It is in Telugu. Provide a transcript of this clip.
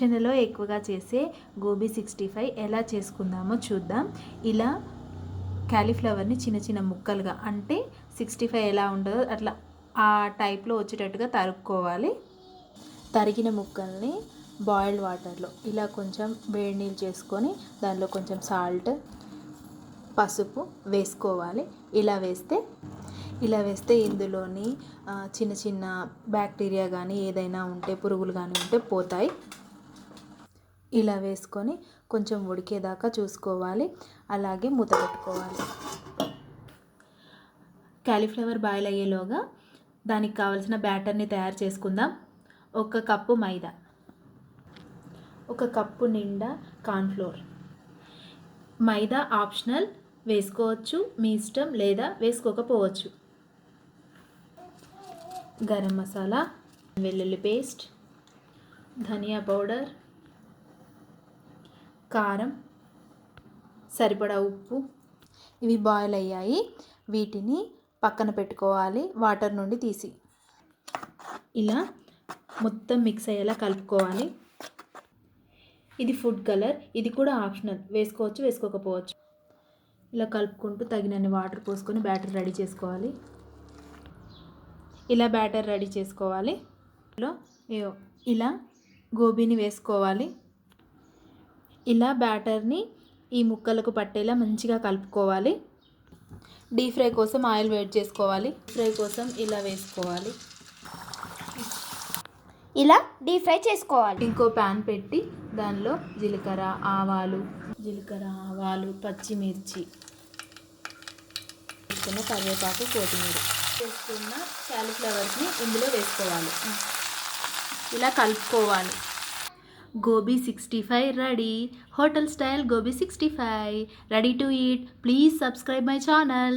కిచెన్లో ఎక్కువగా చేసే గోబీ 65 ఎలా చేసుకుందామో చూద్దాం. ఇలా క్యాలీఫ్లవర్ని చిన్న చిన్న ముక్కలుగా, అంటే 65 ఎలా ఉంటుందో అట్లా ఆ టైప్లో వచ్చేటట్టుగా తరుక్కోవాలి. తరిగిన ముక్కల్ని బాయిల్డ్ వాటర్లో ఇలా కొంచెం వేడి నీళ్ళు చేసుకొని దానిలో కొంచెం సాల్ట్, పసుపు వేసుకోవాలి. ఇలా వేస్తే ఇందులోని చిన్న చిన్న బ్యాక్టీరియా కానీ ఏదైనా ఉంటే, పురుగులు కానీ ఉంటే పోతాయి. ఇలా వేసుకొని కొంచెం ఉడికేదాకా చూసుకోవాలి. అలాగే మూత పెట్టుకోవాలి. క్యాలీఫ్లవర్ బాయిల్ అయ్యేలోగా దానికి కావాల్సిన బ్యాటర్ని తయారు చేసుకుందాం. 1 కప్పు మైదా, 1 కప్పు నిండా కార్న్ఫ్లోర్. మైదా ఆప్షనల్, వేసుకోవచ్చు మీ ఇష్టం, లేదా వేసుకోకపోవచ్చు. గరం మసాలా, వెల్లుల్లి పేస్ట్, ధనియా పౌడర్, కారం, సరిపడా ఉప్పు. ఇవి బాయిల్ అయ్యాయి. వీటిని పక్కన పెట్టుకోవాలి, వాటర్ నుండి తీసి. ఇలా మొత్తం మిక్స్ అయ్యేలా కలుపుకోవాలి. ఇది ఫుడ్ కలర్, ఇది కూడా ఆప్షనల్, వేసుకోవచ్చు వేసుకోకపోవచ్చు. ఇలా కలుపుకుంటూ తగినన్ని వాటర్ పోసుకొని బ్యాటర్ రెడీ చేసుకోవాలి. ఇలా బ్యాటర్ రెడీ చేసుకోవాలి. ఇలా గోబీని వేసుకోవాలి. ఇలా బ్యాటర్ని ఈ ముక్కలకు పట్టేలా మంచిగా కలుపుకోవాలి. డీప్ ఫ్రై కోసం ఆయిల్ వేడి చేసుకోవాలి. ఫ్రై కోసం ఇలా వేసుకోవాలి. ఇలా డీప్ ఫ్రై చేసుకోవాలి. ఇంకో ప్యాన్ పెట్టి దానిలో జీలకర్ర, ఆవాలు, పచ్చిమిర్చి, కరివేపాకు, కొత్తిమీర వేసుకున్న క్యాలీఫ్లవర్స్ని ఇందులో వేసుకోవాలి. ఇలా కలుపుకోవాలి. Gobi 65 ready. Hotel style Gobi 65 ready to eat. Please subscribe my channel.